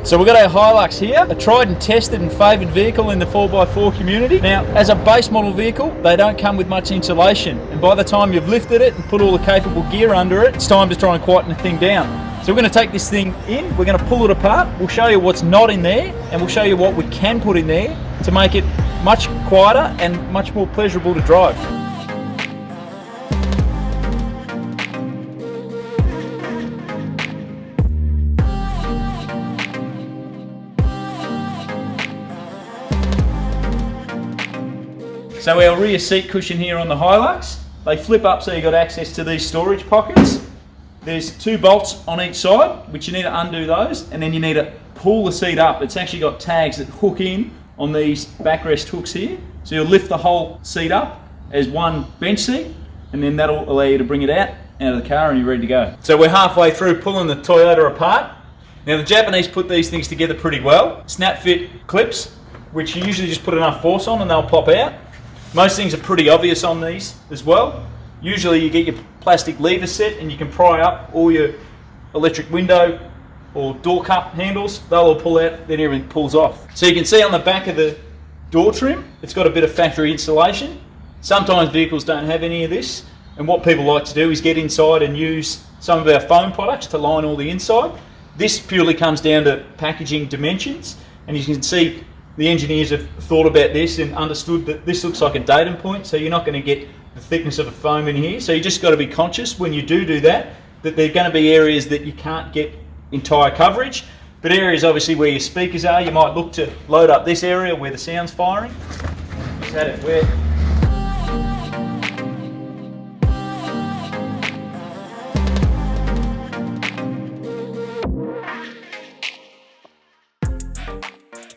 So we've got our Hilux here, a tried and tested and favoured vehicle in the 4x4 community. Now, as a base model vehicle, they don't come with much insulation, and by the time you've lifted it and put all the capable gear under it, it's time to try and quieten the thing down. So we're going to take this thing in, we're going to pull it apart, we'll show you what's not in there, and we'll show you what we can put in there to make it much quieter and much more pleasurable to drive. So our rear seat cushion here on the Hilux, they flip up so you've got access to these storage pockets. There's 2 bolts on each side, which you need to undo those, and then you need to pull the seat up. It's actually got tags that hook in on these backrest hooks here. So you'll lift the whole seat up as one bench seat, and then that'll allow you to bring it out of the car and you're ready to go. So we're halfway through pulling the Toyota apart. Now the Japanese put these things together pretty well. Snap fit clips, which you usually just put enough force on and they'll pop out. Most things are pretty obvious on these as well. Usually you get your plastic lever set and you can pry up all your electric window or door cup handles. They'll all pull out, then everything pulls off. So you can see on the back of the door trim, it's got a bit of factory insulation. Sometimes vehicles don't have any of this, and what people like to do is get inside and use some of our foam products to line all the inside. This purely comes down to packaging dimensions, and you can see the engineers have thought about this and understood that this looks like a datum point, so you're not going to get the thickness of the foam in here. So you just got to be conscious when you do that there are going to be areas that you can't get entire coverage, but areas obviously where your speakers are, you might look to load up this area where the sound's firing. Just had it wet.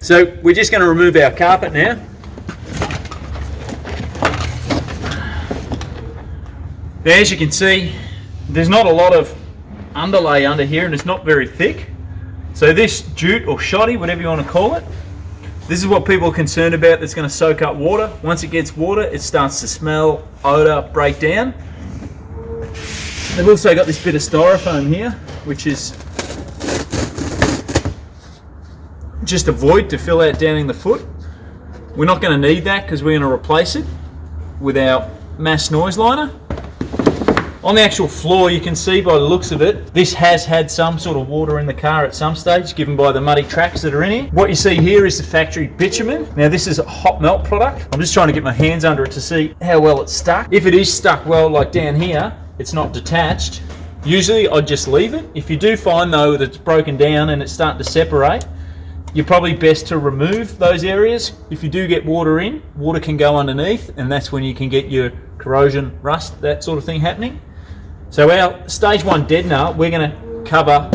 So we're just going to remove our carpet now. Now, as you can see, there's not a lot of underlay under here and it's not very thick. So this jute or shoddy, whatever you want to call it, this is what people are concerned about, that's going to soak up water. Once it gets water, it starts to smell, odour, break down. They've also got this bit of styrofoam here, which is just a void to fill out down in the foot. We're not going to need that because we're going to replace it with our Mass Noise Liner. On the actual floor, you can see by the looks of it, this has had some sort of water in the car at some stage, given by the muddy tracks that are in here. What you see here is the factory bitumen. Now this is a hot melt product. I'm just trying to get my hands under it to see how well it's stuck. If it is stuck well, like down here, it's not detached. Usually I'd just leave it. If you do find though that it's broken down and it's starting to separate, you're probably best to remove those areas. If you do get water in, water can go underneath, and that's when you can get your corrosion, rust, that sort of thing happening. So our stage 1 deadener, we're going to cover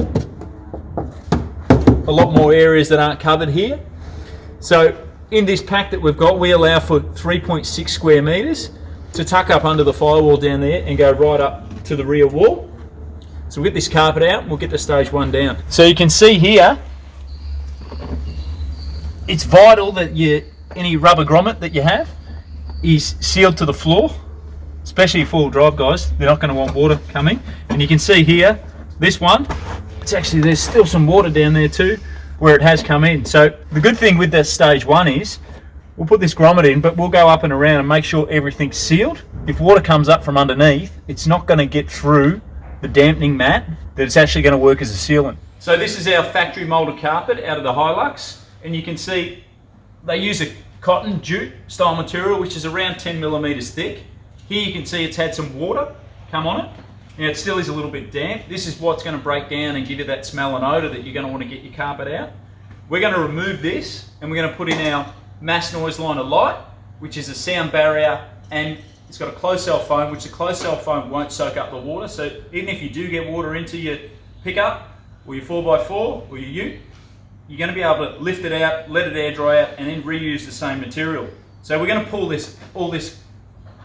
a lot more areas that aren't covered here. So in this pack that we've got, we allow for 3.6 square meters to tuck up under the firewall down there and go right up to the rear wall. So we'll get this carpet out, we'll get the stage 1 down. So you can see here, it's vital that any rubber grommet that you have is sealed to the floor, especially four-wheel drive guys. They're not going to want water coming. And you can see here, this one, it's actually, there's still some water down there too, where it has come in. So the good thing with that stage 1 is, we'll put this grommet in, but we'll go up and around and make sure everything's sealed. If water comes up from underneath, it's not going to get through the dampening mat, that it's actually going to work as a sealant. So this is our factory molded carpet out of the Hilux. And you can see they use a cotton jute style material, which is around 10 millimeters thick. Here you can see it's had some water come on it. Now it still is a little bit damp. This is what's going to break down and give you that smell and odour that you're going to want to get your carpet out. We're going to remove this and we're going to put in our Mass Noise Liner Lite, which is a sound barrier, and it's got a closed cell foam, which the closed cell foam won't soak up the water. So even if you do get water into your pickup or your 4x4 or your ute, you're going to be able to lift it out, let it air dry out, and then reuse the same material. So we're going to pull all this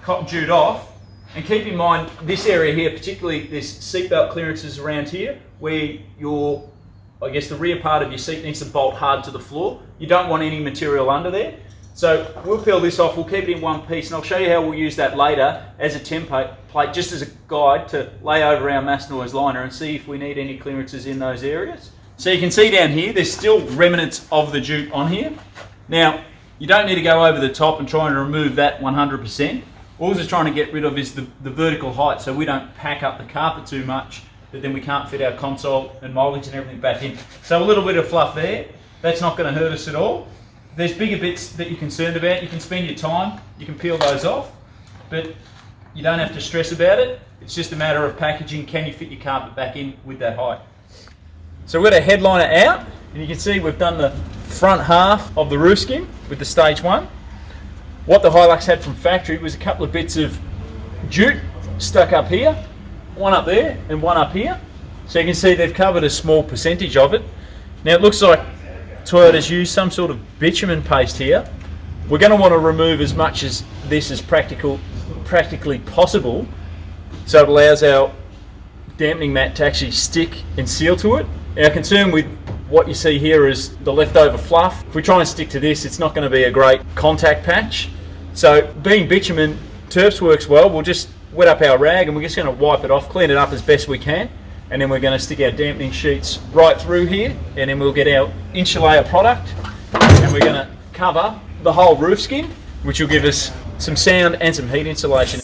cotton jute off, and keep in mind this area here, particularly this seatbelt clearances around here, where I guess the rear part of your seat needs to bolt hard to the floor. You don't want any material under there. So we'll peel this off, we'll keep it in one piece, and I'll show you how we'll use that later as a template, just as a guide to lay over our Mass Noise Liner and see if we need any clearances in those areas. So you can see down here, there's still remnants of the jute on here. Now, you don't need to go over the top and try and remove that 100%. All we're trying to get rid of is the vertical height, so we don't pack up the carpet too much that then we can't fit our console and mouldings and everything back in. So a little bit of fluff there, that's not going to hurt us at all. If there's bigger bits that you're concerned about, you can spend your time, you can peel those off, but you don't have to stress about it. It's just a matter of packaging. Can you fit your carpet back in with that height? So we've got our headliner out, and you can see we've done the front half of the roof skin with the stage 1. What the Hilux had from factory was a couple of bits of jute stuck up here, one up there and one up here. So you can see they've covered a small percentage of it. Now it looks like Toyota's used some sort of bitumen paste here. We're going to want to remove as much as this as practically possible, so it allows our dampening mat to actually stick and seal to it. Our concern with what you see here is the leftover fluff. If we try and stick to this, it's not going to be a great contact patch. So being bitumen, Terps works well. We'll just wet up our rag and we're just going to wipe it off, clean it up as best we can, and then we're going to stick our dampening sheets right through here, and then we'll get our Insul-Layer product and we're going to cover the whole roof skin, which will give us some sound and some heat insulation.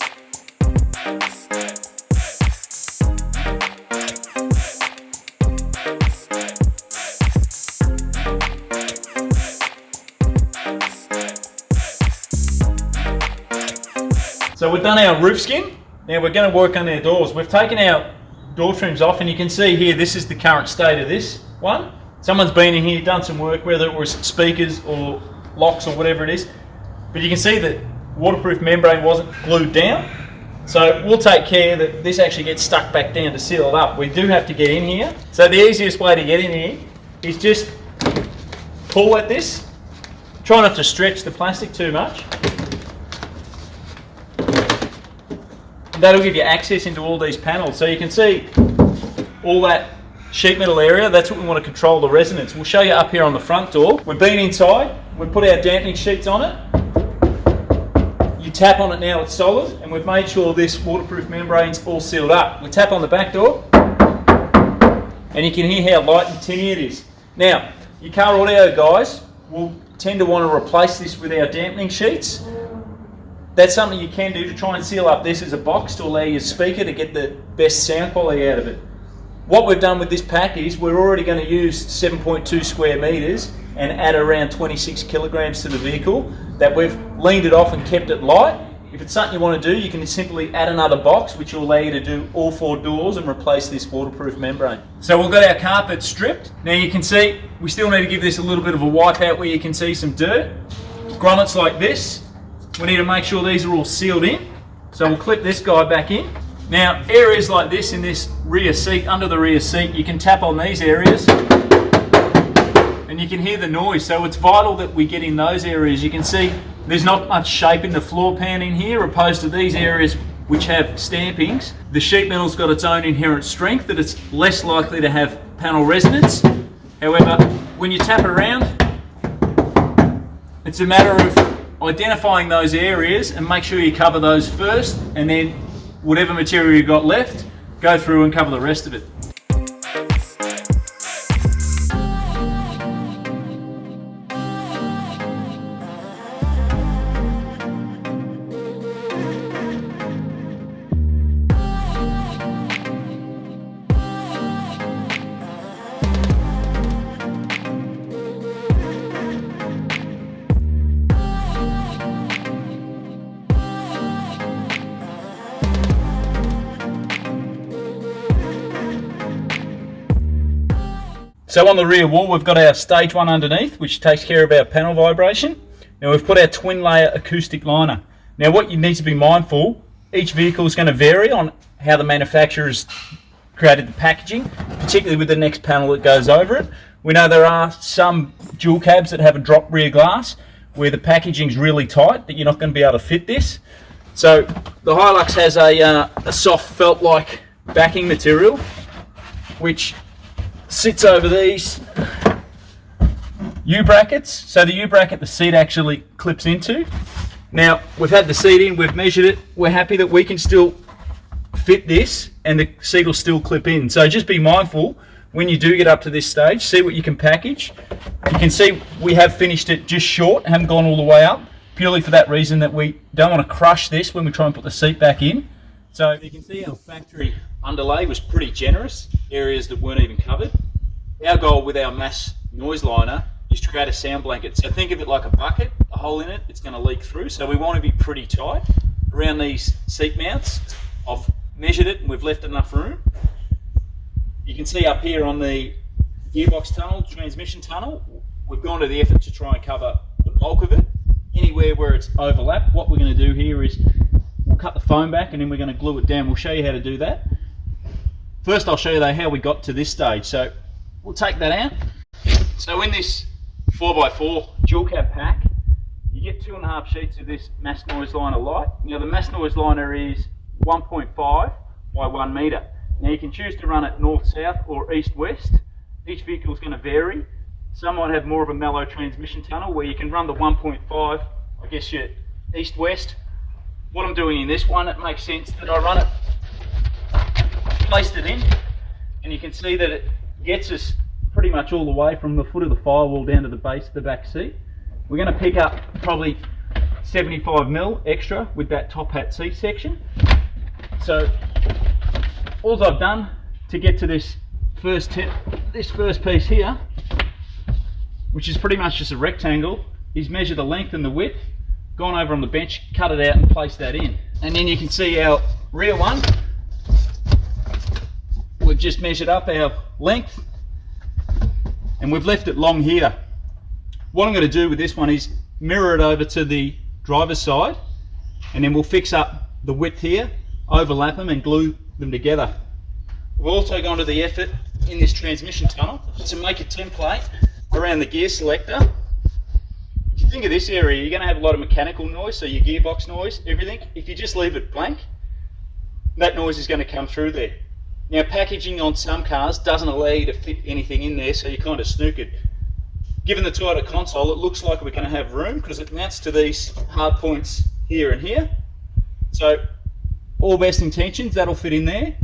So we've done our roof skin. Now we're going to work on our doors. We've taken our door trims off, and you can see here this is the current state of this one. Someone's been in here, done some work, whether it was speakers or locks or whatever it is. But you can see that waterproof membrane wasn't glued down. So we'll take care that this actually gets stuck back down to seal it up. We do have to get in here. So the easiest way to get in here is just pull at this. Try not to stretch the plastic too much. That'll give you access into all these panels. So you can see all that sheet metal area. That's what we want to control the resonance. We'll show you up here on the front door. We've been inside. We've put our dampening sheets on it. You tap on it now, it's solid, and we've made sure this waterproof membrane's all sealed up. We tap on the back door, and you can hear how light and tinny it is. Now, your car audio guys will tend to want to replace this with our dampening sheets. That's something you can do to try and seal up this as a box to allow your speaker to get the best sound quality out of it. What we've done with this pack is we're already going to use 7.2 square metres and add around 26 kilograms to the vehicle, that we've leaned it off and kept it light. If it's something you want to do, you can simply add another box which will allow you to do all 4 doors and replace this waterproof membrane. So we've got our carpet stripped. Now you can see we still need to give this a little bit of a wipe out where you can see some dirt. Grommets like this. We need to make sure these are all sealed in. So we'll clip this guy back in. Now areas like this in this rear seat, under the rear seat, you can tap on these areas and you can hear the noise. So it's vital that we get in those areas. You can see there's not much shape in the floor pan in here, opposed to these areas which have stampings. The sheet metal's got its own inherent strength that it's less likely to have panel resonance. However, when you tap it around, it's a matter of identifying those areas and make sure you cover those first, and then whatever material you've got left, go through and cover the rest of it. So on the rear wall, we've got our stage 1 underneath, which takes care of our panel vibration. Now we've put our twin layer acoustic liner. Now what you need to be mindful, each vehicle is going to vary on how the manufacturer's created the packaging, particularly with the next panel that goes over it. We know there are some dual cabs that have a drop rear glass where the packaging's really tight, that you're not going to be able to fit this. So the Hilux has a soft felt-like backing material, which sits over these U-brackets. So the U-bracket the seat actually clips into. Now we've had the seat in, we've measured it, we're happy that we can still fit this and the seat will still clip in. So just be mindful when you do get up to this stage, see what you can package. You can see we have finished it just short, haven't gone all the way up, purely for that reason that we don't want to crush this when we try and put the seat back in. So you can see our factory underlay was pretty generous, areas that weren't even covered. Our goal with our Mass Noise Liner is to create a sound blanket. So think of it like a bucket, a hole in it, it's going to leak through. So we want to be pretty tight around these seat mounts. I've measured it and we've left enough room. You can see up here on the gearbox tunnel, transmission tunnel, we've gone to the effort to try and cover the bulk of it. Anywhere where it's overlapped, what we're going to do here is we'll cut the foam back and then we're going to glue it down. We'll show you how to do that. First I'll show you though how we got to this stage. So we'll take that out. So in this 4x4 dual cab pack, you get 2.5 sheets of this Mass Noise Liner Lite. Now the Mass Noise Liner is 1.5 by 1 metre. Now you can choose to run it north-south or east-west. Each vehicle is going to vary. Some might have more of a mellow transmission tunnel where you can run the 1.5, I guess your east-west. What I'm doing in this one, it makes sense that I run it, placed it in, and you can see that it gets us pretty much all the way from the foot of the firewall down to the base of the back seat. We're going to pick up probably 75mm extra with that top hat seat section. So all I've done to get to this first piece here, which is pretty much just a rectangle, is measure the length and the width, gone over on the bench, cut it out and place that in. And then you can see our rear one, we've just measured up our length and we've left it long here. What I'm going to do with this one is mirror it over to the driver's side and then we'll fix up the width here, overlap them and glue them together. We've also gone to the effort in this transmission tunnel to make a template around the gear selector. If you think of this area, you're going to have a lot of mechanical noise, so your gearbox noise, everything. If you just leave it blank, that noise is going to come through there. Now packaging on some cars doesn't allow you to fit anything in there, so you kind of snook it. Given the Toyota console, it looks like we're going to have room because it mounts to these hard points here and here. So all best intentions, that'll fit in there.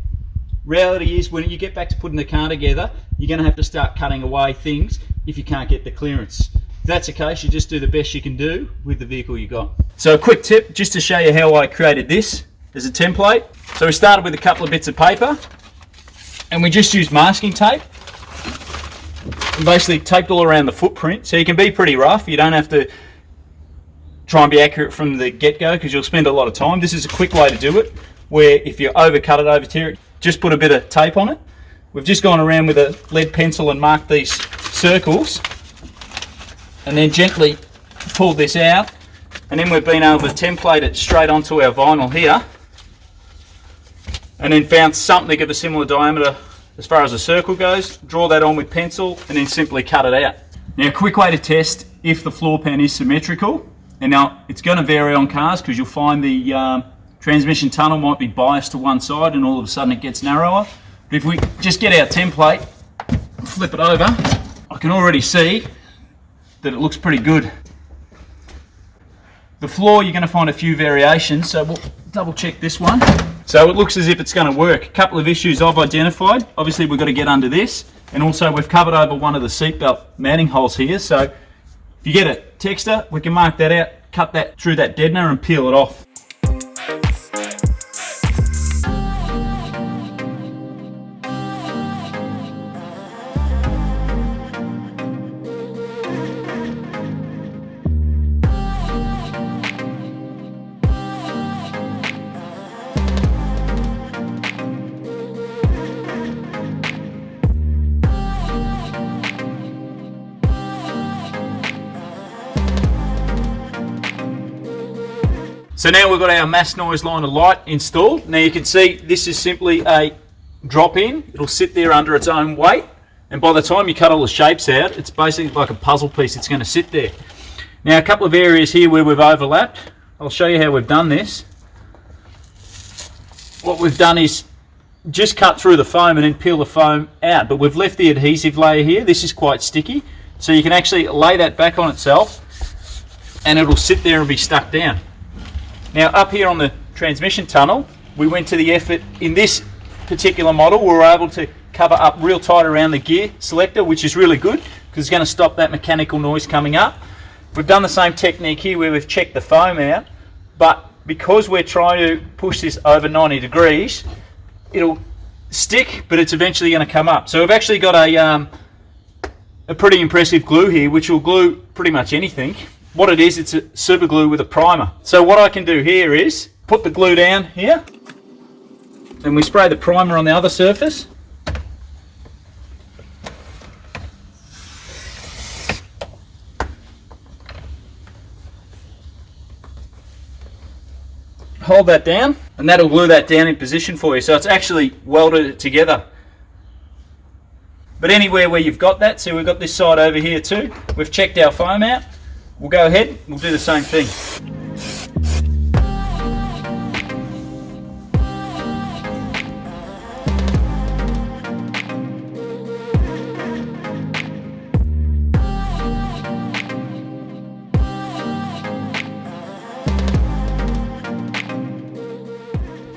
Reality is when you get back to putting the car together, you're going to have to start cutting away things if you can't get the clearance. If that's the case, you just do the best you can do with the vehicle you got. So a quick tip, just to show you how I created this as a template. So we started with a couple of bits of paper and we just used masking tape and basically taped all around the footprint, so you can be pretty rough. You don't have to try and be accurate from the get-go because you'll spend a lot of time. This is a quick way to do it, where if you overcut it, overtear it, just put a bit of tape on it. We've just gone around with a lead pencil and marked these circles and then gently pulled this out, and then we've been able to template it straight onto our vinyl here and then found something of a similar diameter as far as a circle goes, draw that on with pencil and then simply cut it out. Now a quick way to test if the floor pan is symmetrical, and now it's going to vary on cars because you'll find the transmission tunnel might be biased to one side and all of a sudden it gets narrower. But if we just get our template, flip it over, I can already see that it looks pretty good. The floor, you're going to find a few variations, so we'll double check this one. So it looks as if it's going to work. A couple of issues I've identified. Obviously we've got to get under this, and also we've covered over one of the seatbelt mounting holes here, so if you get a texture, we can mark that out, cut that through that deadener and peel it off. So now we've got our Mass Noise Liner Lite installed. Now you can see this is simply a drop-in. It'll sit there under its own weight, and by the time you cut all the shapes out, it's basically like a puzzle piece. It's going to sit there. Now a couple of areas here where we've overlapped. I'll show you how we've done this. What we've done is just cut through the foam and then peel the foam out, but we've left the adhesive layer here. This is quite sticky, so you can actually lay that back on itself and it'll sit there and be stuck down. Now up here on the transmission tunnel, we went to the effort in this particular model, we were able to cover up real tight around the gear selector, which is really good because it's going to stop that mechanical noise coming up. We've done the same technique here where we've checked the foam out, but because we're trying to push this over 90 degrees, it'll stick, but it's eventually going to come up. So we've actually got a pretty impressive glue here, which will glue pretty much anything. What it is, it's a super glue with a primer. So what I can do here is put the glue down here, and we spray the primer on the other surface. Hold that down, and that'll glue that down in position for you. So it's actually welded it together. But anywhere where you've got that, so we've got this side over here too. We've checked our foam out. We'll go ahead, we'll do the same thing.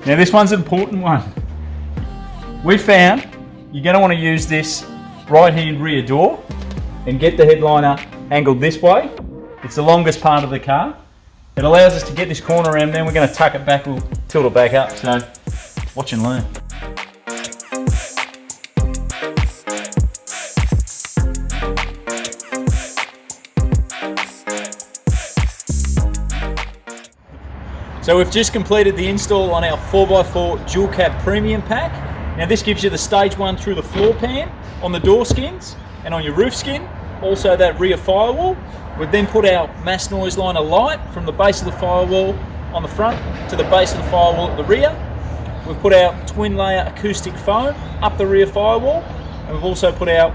Now this one's an important one. We found you're going to want to use this right-hand rear door and get the headliner angled this way. It's the longest part of the car. It allows us to get this corner around, then we're going to tuck it back, we'll tilt it back up. So watch and learn. So we've just completed the install on our 4x4 dual cab premium pack. Now this gives you the stage 1 through the floor pan on the door skins and on your roof skin, also that rear firewall. We've then put our Mass Noise Liner Lite from the base of the firewall on the front to the base of the firewall at the rear. We've put our twin layer acoustic foam up the rear firewall, and we've also put our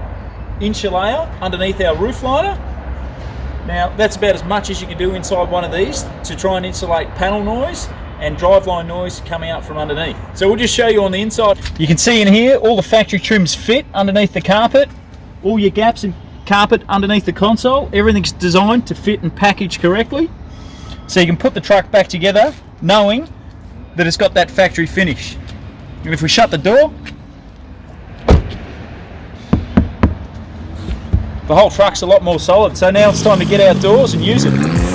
Insul-Layer underneath our roof liner. Now that's about as much as you can do inside one of these to try and insulate panel noise and driveline noise coming out from underneath. So we'll just show you on the inside. You can see in here all the factory trims fit underneath the carpet, all your gaps in carpet underneath the console, everything's designed to fit and package correctly. So you can put the truck back together knowing that it's got that factory finish. And if we shut the door, the whole truck's a lot more solid. So now it's time to get outdoors and use it.